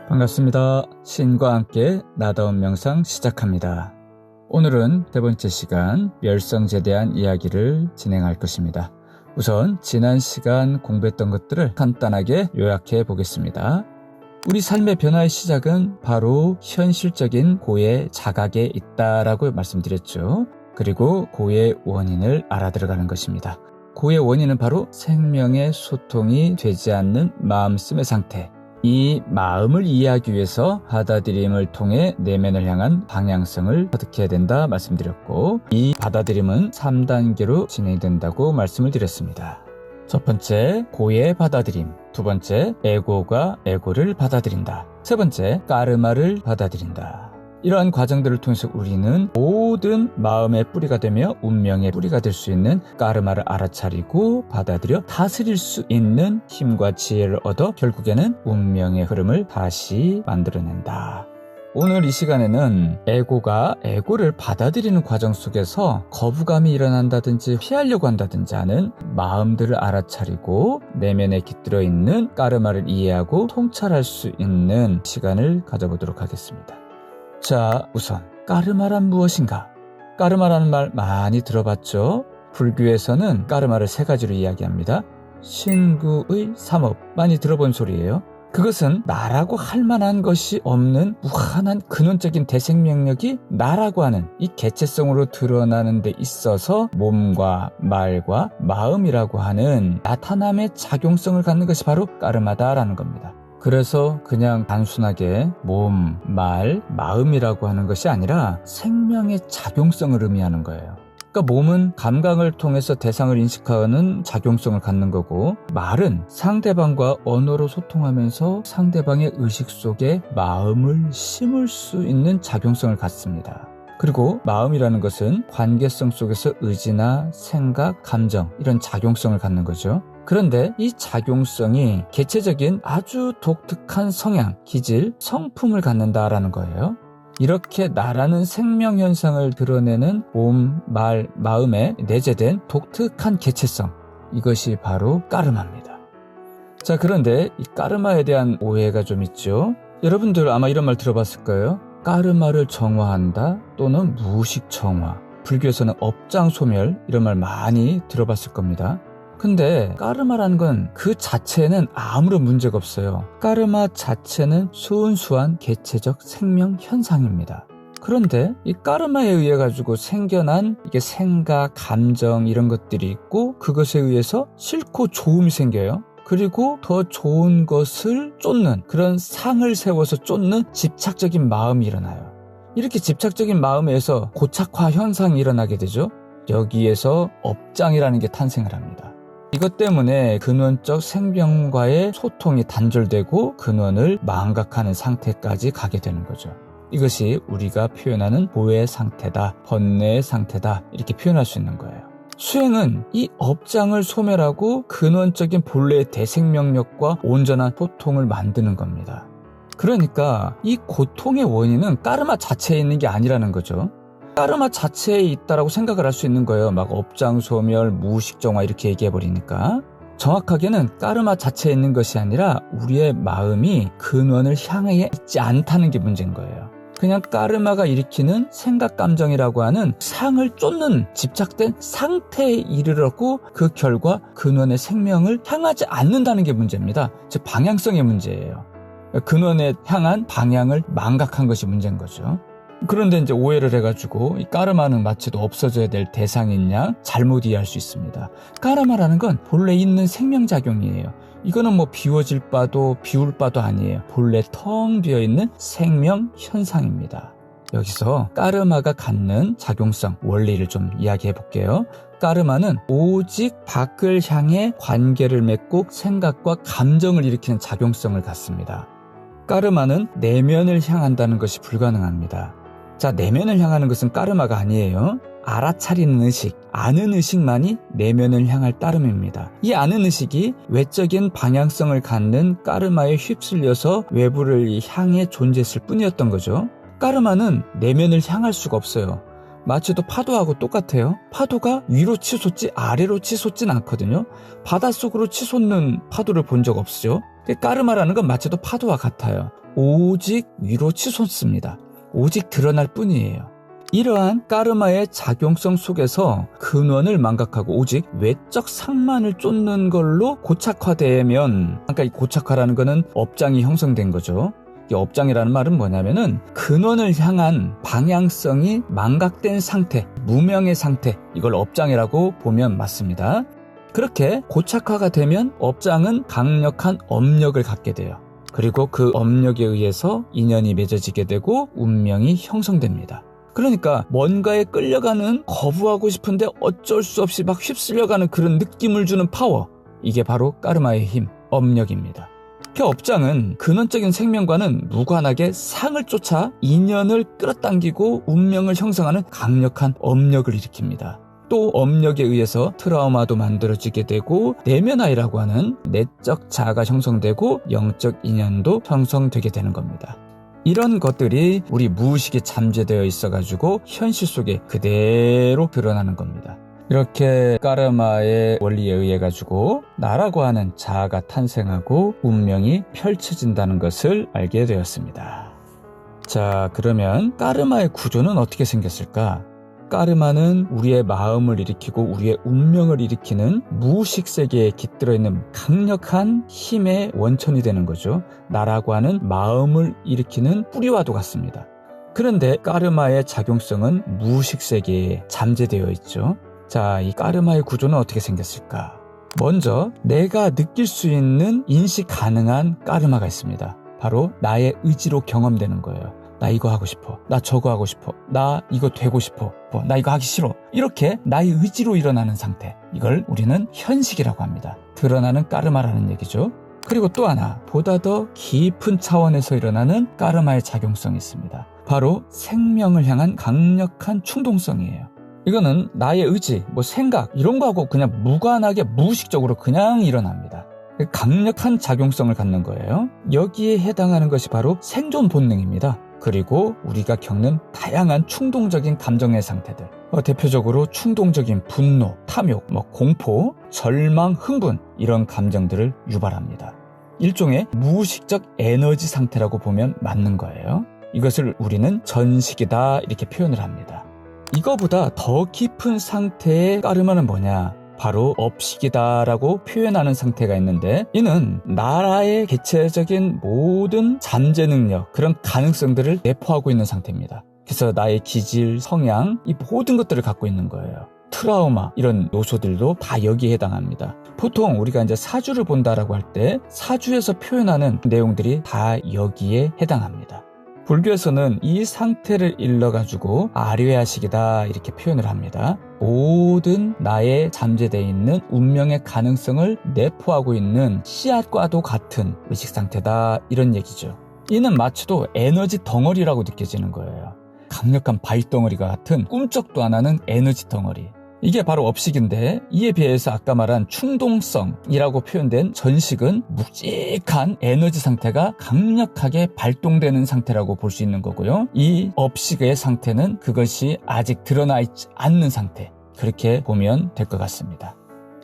반갑습니다. 신과 함께 나다운 명상 시작합니다. 오늘은 세 번째 시간 멸성제에 대한 이야기를 진행할 것입니다. 우선 지난 시간 공부했던 것들을 간단하게 요약해 보겠습니다. 우리 삶의 변화의 시작은 바로 현실적인 고의 자각에 있다라고 말씀드렸죠. 그리고 고의 원인을 알아들어가는 것입니다. 고의 원인은 바로 생명의 소통이 되지 않는 마음씀의 상태. 이 마음을 이해하기 위해서 받아들임을 통해 내면을 향한 방향성을 터득해야 된다 말씀드렸고, 이 받아들임은 3단계로 진행된다고 말씀을 드렸습니다. 첫 번째, 고의 받아들임. 두 번째, 에고가 에고를 받아들인다. 세 번째, 까르마를 받아들인다. 이러한 과정들을 통해서 우리는 모든 마음의 뿌리가 되며 운명의 뿌리가 될 수 있는 까르마를 알아차리고 받아들여 다스릴 수 있는 힘과 지혜를 얻어 결국에는 운명의 흐름을 다시 만들어낸다. 오늘 이 시간에는 에고가 에고를 받아들이는 과정 속에서 거부감이 일어난다든지 피하려고 한다든지 하는 마음들을 알아차리고 내면에 깃들어 있는 까르마를 이해하고 통찰할 수 있는 시간을 가져보도록 하겠습니다. 자, 우선 까르마란 무엇인가? 까르마라는 말 많이 들어봤죠? 불교에서는 까르마를 세 가지로 이야기합니다. 신구의 삼업, 많이 들어본 소리예요. 그것은 나라고 할 만한 것이 없는 무한한 근원적인 대생명력이 나라고 하는 이 개체성으로 드러나는 데 있어서 몸과 말과 마음이라고 하는 나타남의 작용성을 갖는 것이 바로 까르마다라는 겁니다. 그래서 그냥 단순하게 몸, 말, 마음이라고 하는 것이 아니라 생명의 작용성을 의미하는 거예요. 그러니까 몸은 감각을 통해서 대상을 인식하는 작용성을 갖는 거고, 말은 상대방과 언어로 소통하면서 상대방의 의식 속에 마음을 심을 수 있는 작용성을 갖습니다. 그리고 마음이라는 것은 관계성 속에서 의지나 생각, 감정 이런 작용성을 갖는 거죠. 그런데 이 작용성이 개체적인 아주 독특한 성향, 기질, 성품을 갖는다라는 거예요. 이렇게 나라는 생명 현상을 드러내는 몸, 말, 마음에 내재된 독특한 개체성, 이것이 바로 까르마입니다. 자, 그런데 이 까르마에 대한 오해가 좀 있죠. 여러분들 아마 이런 말 들어봤을 거예요. 까르마를 정화한다 또는 무의식 정화. 불교에서는 업장소멸 이런 말 많이 들어봤을 겁니다. 근데 까르마라는 건 그 자체에는 아무런 문제가 없어요. 까르마 자체는 순수한 개체적 생명 현상입니다. 그런데 이 까르마에 의해 가지고 생겨난 이게 생각, 감정 이런 것들이 있고, 그것에 의해서 싫고 좋음이 생겨요. 그리고 더 좋은 것을 쫓는, 그런 상을 세워서 쫓는 집착적인 마음이 일어나요. 이렇게 집착적인 마음에 의해서 고착화 현상이 일어나게 되죠. 여기에서 업장이라는 게 탄생을 합니다. 이것 때문에 근원적 생명과의 소통이 단절되고 근원을 망각하는 상태까지 가게 되는 거죠. 이것이 우리가 표현하는 보의 상태다, 번뇌의 상태다, 이렇게 표현할 수 있는 거예요. 수행은 이 업장을 소멸하고 근원적인 본래의 대생명력과 온전한 소통을 만드는 겁니다. 그러니까 이 고통의 원인은 까르마 자체에 있는 게 아니라는 거죠. 까르마 자체에 있다라고 생각을 할 수 있는 거예요. 막 업장소멸, 무의식정화 이렇게 얘기해버리니까. 정확하게는 까르마 자체에 있는 것이 아니라 우리의 마음이 근원을 향해 있지 않다는 게 문제인 거예요. 그냥 까르마가 일으키는 생각, 감정이라고 하는 상을 쫓는 집착된 상태에 이르렀고, 그 결과 근원의 생명을 향하지 않는다는 게 문제입니다. 즉 방향성의 문제예요. 근원에 향한 방향을 망각한 것이 문제인 거죠. 그런데 이제 오해를 해가지고 이 까르마는 마치도 없어져야 될 대상인 양 잘못 이해할 수 있습니다. 까르마라는 건 본래 있는 생명작용이에요. 이거는 뭐 비워질 바도 비울 바도 아니에요. 본래 텅 비어있는 생명 현상입니다. 여기서 까르마가 갖는 작용성, 원리를 좀 이야기해 볼게요. 까르마는 오직 밖을 향해 관계를 맺고 생각과 감정을 일으키는 작용성을 갖습니다. 까르마는 내면을 향한다는 것이 불가능합니다. 자, 내면을 향하는 것은 까르마가 아니에요. 알아차리는 의식, 아는 의식만이 내면을 향할 따름입니다. 이 아는 의식이 외적인 방향성을 갖는 까르마에 휩쓸려서 외부를 향해 존재했을 뿐이었던 거죠. 까르마는 내면을 향할 수가 없어요. 마치도 파도하고 똑같아요. 파도가 위로 치솟지 아래로 치솟진 않거든요. 바닷속으로 치솟는 파도를 본 적 없으죠. 까르마라는 건 마치도 파도와 같아요. 오직 위로 치솟습니다. 오직 드러날 뿐이에요. 이러한 까르마의 작용성 속에서 근원을 망각하고 오직 외적 상만을 쫓는 걸로 고착화되면, 그러니까 이 고착화라는 거는 업장이 형성된 거죠. 이 업장이라는 말은 뭐냐면은 근원을 향한 방향성이 망각된 상태, 무명의 상태, 이걸 업장이라고 보면 맞습니다. 그렇게 고착화가 되면 업장은 강력한 업력을 갖게 돼요. 그리고 그 업력에 의해서 인연이 맺어지게 되고 운명이 형성됩니다. 그러니까 뭔가에 끌려가는, 거부하고 싶은데 어쩔 수 없이 막 휩쓸려가는 그런 느낌을 주는 파워, 이게 바로 까르마의 힘, 업력입니다. 그 업장은 근원적인 생명과는 무관하게 상을 쫓아 인연을 끌어당기고 운명을 형성하는 강력한 업력을 일으킵니다. 또 업력에 의해서 트라우마도 만들어지게 되고 내면아이라고 하는 내적 자아가 형성되고 영적 인연도 형성되게 되는 겁니다. 이런 것들이 우리 무의식에 잠재되어 있어가지고 현실 속에 그대로 드러나는 겁니다. 이렇게 까르마의 원리에 의해 가지고 나라고 하는 자아가 탄생하고 운명이 펼쳐진다는 것을 알게 되었습니다. 자, 그러면 까르마의 구조는 어떻게 생겼을까? 까르마는 우리의 마음을 일으키고 우리의 운명을 일으키는 무의식 세계에 깃들어 있는 강력한 힘의 원천이 되는 거죠. 나라고 하는 마음을 일으키는 뿌리와도 같습니다. 그런데 까르마의 작용성은 무의식 세계에 잠재되어 있죠. 자, 이 까르마의 구조는 어떻게 생겼을까? 먼저 내가 느낄 수 있는 인식 가능한 까르마가 있습니다. 바로 나의 의지로 경험되는 거예요. 나 이거 하고 싶어. 나 저거 하고 싶어. 나 이거 되고 싶어. 나 이거 하기 싫어. 이렇게 나의 의지로 일어나는 상태. 이걸 우리는 현식이라고 합니다. 드러나는 까르마라는 얘기죠. 그리고 또 하나, 보다 더 깊은 차원에서 일어나는 까르마의 작용성이 있습니다. 바로 생명을 향한 강력한 충동성이에요. 이거는 나의 의지, 생각 이런 거하고 그냥 무관하게 무의식적으로 그냥 일어납니다. 강력한 작용성을 갖는 거예요. 여기에 해당하는 것이 바로 생존 본능입니다. 그리고 우리가 겪는 다양한 충동적인 감정의 상태들, 대표적으로 충동적인 분노, 탐욕, 공포, 절망, 흥분, 이런 감정들을 유발합니다. 일종의 무의식적 에너지 상태라고 보면 맞는 거예요. 이것을 우리는 전식이다 이렇게 표현을 합니다. 이거보다 더 깊은 상태의 까르마는 뭐냐? 바로 업식이다라고 표현하는 상태가 있는데, 이는 나라의 개체적인 모든 잠재 능력, 그런 가능성들을 내포하고 있는 상태입니다. 그래서 나의 기질, 성향, 이 모든 것들을 갖고 있는 거예요. 트라우마, 이런 요소들도 다 여기에 해당합니다. 보통 우리가 이제 사주를 본다라고 할 때 사주에서 표현하는 내용들이 다 여기에 해당합니다. 불교에서는 이 상태를 일러가지고 아류야식이다 이렇게 표현을 합니다. 모든 나의 잠재되어 있는 운명의 가능성을 내포하고 있는 씨앗과도 같은 의식 상태다 이런 얘기죠. 이는 마치도 에너지 덩어리라고 느껴지는 거예요. 강력한 바위덩어리가 같은 꿈쩍도 안 하는 에너지 덩어리. 이게 바로 업식인데, 이에 비해서 아까 말한 충동성이라고 표현된 전식은 묵직한 에너지 상태가 강력하게 발동되는 상태라고 볼 수 있는 거고요. 이 업식의 상태는 그것이 아직 드러나 있지 않는 상태, 그렇게 보면 될 것 같습니다.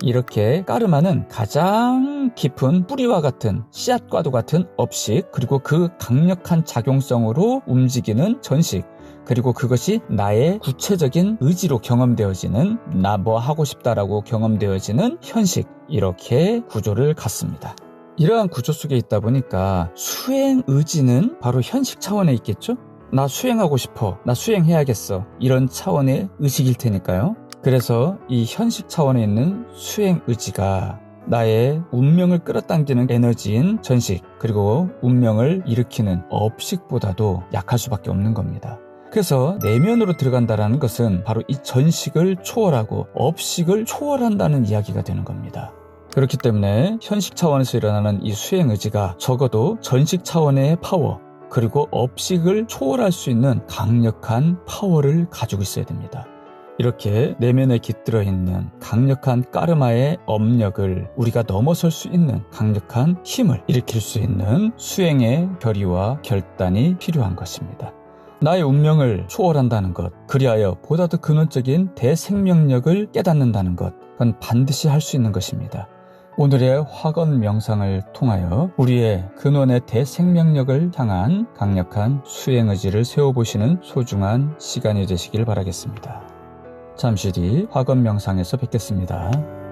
이렇게 까르마는 가장 깊은 뿌리와 같은 씨앗과도 같은 업식, 그리고 그 강력한 작용성으로 움직이는 전식, 그리고 그것이 나의 구체적인 의지로 경험되어지는, 나 뭐 하고 싶다라고 경험되어지는 현식, 이렇게 구조를 갖습니다. 이러한 구조 속에 있다 보니까 수행 의지는 바로 현식 차원에 있겠죠? 나 수행하고 싶어, 나 수행해야겠어, 이런 차원의 의식일 테니까요. 그래서 이 현식 차원에 있는 수행 의지가 나의 운명을 끌어당기는 에너지인 전식, 그리고 운명을 일으키는 업식보다도 약할 수밖에 없는 겁니다. 그래서 내면으로 들어간다는 것은 바로 이 전식을 초월하고 업식을 초월한다는 이야기가 되는 겁니다. 그렇기 때문에 현식 차원에서 일어나는 이 수행 의지가 적어도 전식 차원의 파워, 그리고 업식을 초월할 수 있는 강력한 파워를 가지고 있어야 됩니다. 이렇게 내면에 깃들어 있는 강력한 까르마의 업력을 우리가 넘어설 수 있는 강력한 힘을 일으킬 수 있는 수행의 결의와 결단이 필요한 것입니다. 나의 운명을 초월한다는 것, 그리하여 보다 더 근원적인 대생명력을 깨닫는다는 것, 그건 반드시 할 수 있는 것입니다. 오늘의 화건 명상을 통하여 우리의 근원의 대생명력을 향한 강력한 수행 의지를 세워보시는 소중한 시간이 되시길 바라겠습니다. 잠시 뒤 화건 명상에서 뵙겠습니다.